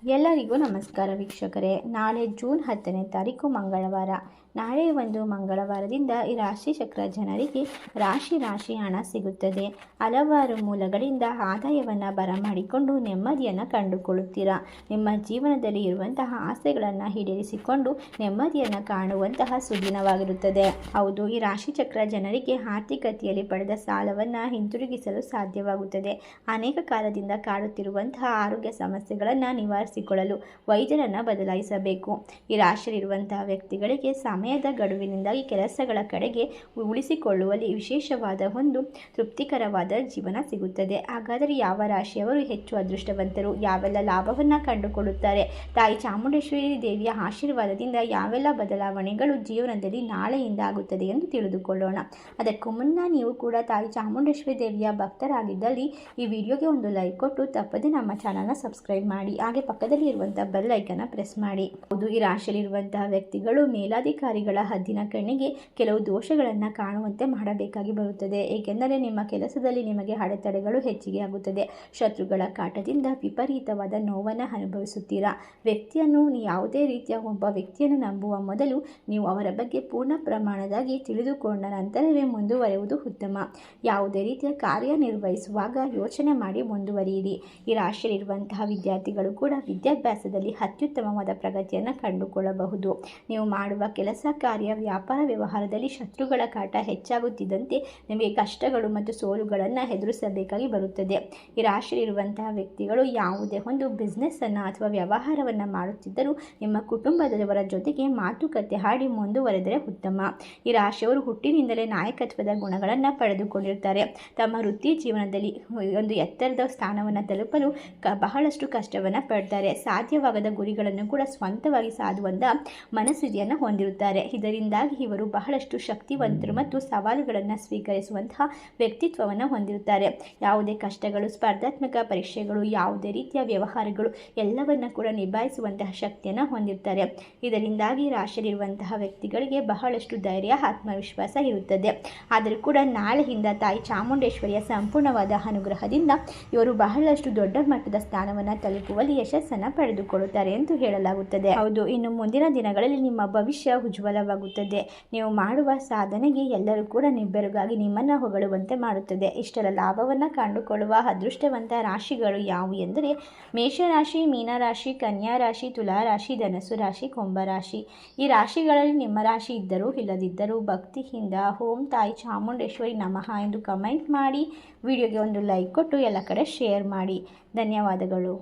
ಎಲ್ಲರಿಗೂ ನಮಸ್ಕಾರ ವೀಕ್ಷಕರೇ. ನಾಳೆ ಜೂನ್ 10ನೇ ತಾರೀಕು ಮಂಗಳವಾರ. ನಾಳೆ ಒಂದು ಮಂಗಳವಾರದಿಂದ ಈ ರಾಶಿ ಚಕ್ರ ಜನರಿಗೆ ರಾಶಿ ಹಣ ಸಿಗುತ್ತದೆ. ಹಲವಾರು ಮೂಲಗಳಿಂದ ಆದಾಯವನ್ನು ಬರಮಾಡಿಕೊಂಡು ನೆಮ್ಮದಿಯನ್ನು ಕಂಡುಕೊಳ್ಳುತ್ತೀರಾ. ನಿಮ್ಮ ಜೀವನದಲ್ಲಿ ಇರುವಂತಹ ಆಸೆಗಳನ್ನು ಈಡೇರಿಸಿಕೊಂಡು ನೆಮ್ಮದಿಯನ್ನು ಕಾಣುವಂತಹ ಸುದಿನವಾಗಿರುತ್ತದೆ. ಹೌದು, ಈ ರಾಶಿ ಚಕ್ರ ಜನರಿಗೆ ಆರ್ಥಿಕತೆಯಲ್ಲಿ ಪಡೆದ ಸಾಲವನ್ನು ಹಿಂತಿರುಗಿಸಲು ಸಾಧ್ಯವಾಗುತ್ತದೆ. ಅನೇಕ ಕಾಲದಿಂದ ಕಾಡುತ್ತಿರುವಂತಹ ಆರೋಗ್ಯ ಸಮಸ್ಯೆಗಳನ್ನು ನಿವಾರಿಸಿಕೊಳ್ಳಲು ವೈದ್ಯರನ್ನು ಬದಲಾಯಿಸಬೇಕು. ಈ ರಾಶಿಯಲ್ಲಿರುವಂತಹ ವ್ಯಕ್ತಿಗಳಿಗೆ ಸಮಯದ ಗಡುವಿನಿಂದಾಗಿ ಕೆಲಸಗಳ ಕಡೆಗೆ ಉಳಿಸಿಕೊಳ್ಳುವಲ್ಲಿ ವಿಶೇಷವಾದ ಒಂದು ತೃಪ್ತಿಕರವಾದ ಜೀವನ ಸಿಗುತ್ತದೆ. ಹಾಗಾದರೆ ಯಾವ ರಾಶಿಯವರು ಹೆಚ್ಚು ಅದೃಷ್ಟವಂತರು, ಯಾವೆಲ್ಲ ಲಾಭವನ್ನು ಕಂಡುಕೊಳ್ಳುತ್ತಾರೆ, ತಾಯಿ ಚಾಮುಂಡೇಶ್ವರಿ ದೇವಿಯ ಆಶೀರ್ವಾದದಿಂದ ಯಾವೆಲ್ಲ ಬದಲಾವಣೆಗಳು ಜೀವನದಲ್ಲಿ ನಾಳೆಯಿಂದ ಆಗುತ್ತದೆ ಎಂದು ತಿಳಿದುಕೊಳ್ಳೋಣ. ಅದಕ್ಕೂ ಮುನ್ನ ನೀವು ಕೂಡ ತಾಯಿ ಚಾಮುಂಡೇಶ್ವರಿ ದೇವಿಯ ಭಕ್ತರಾಗಿದ್ದಲ್ಲಿ ಈ ವಿಡಿಯೋಗೆ ಒಂದು ಲೈಕ್ ಕೊಟ್ಟು ತಪ್ಪದೆ ನಮ್ಮ ಚಾನಲ್ನ ಸಬ್ಸ್ಕ್ರೈಬ್ ಮಾಡಿ, ಹಾಗೆ ಪಕ್ಕದಲ್ಲಿ ಇರುವಂತಹ ಬೆಲ್ ಐಕನ್ನ ಪ್ರೆಸ್ ಮಾಡಿ. ಹೌದು, ಈ ರಾಶಿಯಲ್ಲಿರುವಂತಹ ವ್ಯಕ್ತಿಗಳು ಮೇಲಾಧಿಕಾರಿಗಳ ಹದ್ದಿನ ಕಣ್ಣಿಗೆ ಕೆಲವು ದೋಷಗಳನ್ನು ಕಾಣುವಂತೆ ಮಾಡಬೇಕಾಗಿ ಬರುತ್ತದೆ. ಏಕೆಂದರೆ ನಿಮ್ಮ ಕೆಲಸದಲ್ಲಿ ನಿಮಗೆ ಅಡೆತಡೆಗಳು ಹೆಚ್ಚಿಗೆ ಆಗುತ್ತದೆ. ಶತ್ರುಗಳ ಕಾಟದಿಂದ ವಿಪರೀತವಾದ ನೋವನ್ನು ಅನುಭವಿಸುತ್ತೀರಾ. ವ್ಯಕ್ತಿಯನ್ನು ಯಾವುದೇ ರೀತಿಯ ಒಬ್ಬ ವ್ಯಕ್ತಿಯನ್ನು ನಂಬುವ ಮೊದಲು ನೀವು ಅವರ ಬಗ್ಗೆ ಪೂರ್ಣ ಪ್ರಮಾಣದಾಗಿ ತಿಳಿದುಕೊಂಡ ನಂತರವೇ ಮುಂದುವರೆಯುವುದು ಉತ್ತಮ. ಯಾವುದೇ ರೀತಿಯ ಕಾರ್ಯನಿರ್ವಹಿಸುವಾಗ ಯೋಚನೆ ಮಾಡಿ ಮುಂದುವರಿಯಿರಿ. ಈ ರಾಶಿಯಲ್ಲಿರುವಂತಹ ವಿದ್ಯಾರ್ಥಿಗಳು ಕೂಡ ವಿದ್ಯಾಭ್ಯಾಸದಲ್ಲಿ ಅತ್ಯುತ್ತಮವಾದ ಪ್ರಗತಿಯನ್ನು ಕಂಡುಕೊಳ್ಳಬಹುದು. ನೀವು ಮಾಡುವ ಕೆಲಸ ಕಾರ್ಯ ವ್ಯಾಪಾರ ವ್ಯವಹಾರದಲ್ಲಿ ಶತ್ರುಗಳ ಕಾಟ ಹೆಚ್ಚಾಗುತ್ತಿದ್ದಂತೆ ನಿಮಗೆ ಕಷ್ಟಗಳು ಮತ್ತು ಸೋಲುಗಳನ್ನು ಎದುರಿಸಬೇಕಾಗಿ ಬರುತ್ತದೆ. ಈ ರಾಶಿಯಲ್ಲಿರುವಂತಹ ವ್ಯಕ್ತಿಗಳು ಯಾವುದೇ ಒಂದು ಬಿಸ್ನೆಸ್ಸನ್ನು ಅಥವಾ ವ್ಯವಹಾರವನ್ನು ಮಾಡುತ್ತಿದ್ದರೂ ನಿಮ್ಮ ಕುಟುಂಬದವರ ಜೊತೆಗೆ ಮಾತುಕತೆ ಆಡಿ ಮುಂದುವರೆದರೆ ಉತ್ತಮ. ಈ ರಾಶಿಯವರು ಹುಟ್ಟಿನಿಂದಲೇ ನಾಯಕತ್ವದ ಗುಣಗಳನ್ನು ಪಡೆದುಕೊಂಡಿರ್ತಾರೆ. ತಮ್ಮ ವೃತ್ತಿ ಜೀವನದಲ್ಲಿ ಒಂದು ಎತ್ತರದ ಸ್ಥಾನವನ್ನು ತಲುಪಲು ಬಹಳಷ್ಟು ಕಷ್ಟವನ್ನು ಪಡ್ತಾರೆ. ಸಾಧ್ಯವಾಗದ ಗುರಿಗಳನ್ನು ಕೂಡ ಸ್ವಂತವಾಗಿ ಸಾಧುವಂತ ಮನಸ್ಥಿತಿಯನ್ನು ಹೊಂದಿರುತ್ತಾರೆ. ಇದರಿಂದಾಗಿ ಇವರು ಬಹಳಷ್ಟು ಶಕ್ತಿವಂತರು ಮತ್ತು ಸವಾಲುಗಳನ್ನು ಸ್ವೀಕರಿಸುವಂತಹ ವ್ಯಕ್ತಿತ್ವವನ್ನು ಹೊಂದಿರುತ್ತಾರೆ. ಯಾವುದೇ ಕಷ್ಟಗಳು, ಸ್ಪರ್ಧಾತ್ಮಕ ಪರೀಕ್ಷೆಗಳು, ಯಾವುದೇ ರೀತಿಯ ವ್ಯವಹಾರಗಳು ಎಲ್ಲವನ್ನ ಕೂಡ ನಿಭಾಯಿಸುವಂತಹ ಶಕ್ತಿಯನ್ನು ಹೊಂದಿರ್ತಾರೆ. ಇದರಿಂದಾಗಿ ರಾಶಿಯಲ್ಲಿರುವಂತಹ ವ್ಯಕ್ತಿಗಳಿಗೆ ಬಹಳಷ್ಟು ಧೈರ್ಯ, ಆತ್ಮವಿಶ್ವಾಸ ಇರುತ್ತದೆ. ಆದರೂ ಕೂಡ ನಾಳೆಯಿಂದ ತಾಯಿ ಚಾಮುಂಡೇಶ್ವರಿಯ ಸಂಪೂರ್ಣವಾದ ಅನುಗ್ರಹದಿಂದ ಇವರು ಬಹಳಷ್ಟು ದೊಡ್ಡ ಮಟ್ಟದ ಸ್ಥಾನವನ್ನು ತಲುಪುವಲ್ಲಿ ಯಶಸ್ಸನ್ನು ಪಡೆದುಕೊಳ್ಳುತ್ತಾರೆ ಎಂದು ಹೇಳಲಾಗುತ್ತದೆ. ಹೌದು, ಇನ್ನು ಮುಂದಿನ ದಿನಗಳಲ್ಲಿ ನಿಮ್ಮ ಭವಿಷ್ಯ ಉಜ್ವಲವಾಗುತ್ತದೆ. ನೀವು ಮಾಡುವ ಸಾಧನೆಗೆ ಎಲ್ಲರೂ ಕೂಡ ನಿಬ್ಬೆರಗಾಗಿ ನಿಮ್ಮನ್ನು ಹೊಗಳುವಂತೆ ಮಾಡುತ್ತದೆ. ಇಷ್ಟರ ಲಾಭವನ್ನು ಕಂಡುಕೊಳ್ಳುವ ಅದೃಷ್ಟವಂತ ರಾಶಿಗಳು ಯಾವುವು ಎಂದರೆ ಮೇಷರಾಶಿ, ಮೀನರಾಶಿ, ಕನ್ಯಾ ರಾಶಿ, ತುಲಾ ರಾಶಿ, ಧನಸ್ಸು ರಾಶಿ, ಕುಂಭರಾಶಿ. ಈ ರಾಶಿಗಳಲ್ಲಿ ನಿಮ್ಮ ರಾಶಿ ಇದ್ದರೂ ಇಲ್ಲದಿದ್ದರೂ ಭಕ್ತಿಯಿಂದ ಓಂ ತಾಯಿ ಚಾಮುಂಡೇಶ್ವರಿ ನಮಃ ಎಂದು ಕಮೆಂಟ್ ಮಾಡಿ, ವಿಡಿಯೋಗೆ ಒಂದು ಲೈಕ್ ಕೊಟ್ಟು ಎಲ್ಲ ಕಡೆ ಶೇರ್ ಮಾಡಿ. ಧನ್ಯವಾದಗಳು.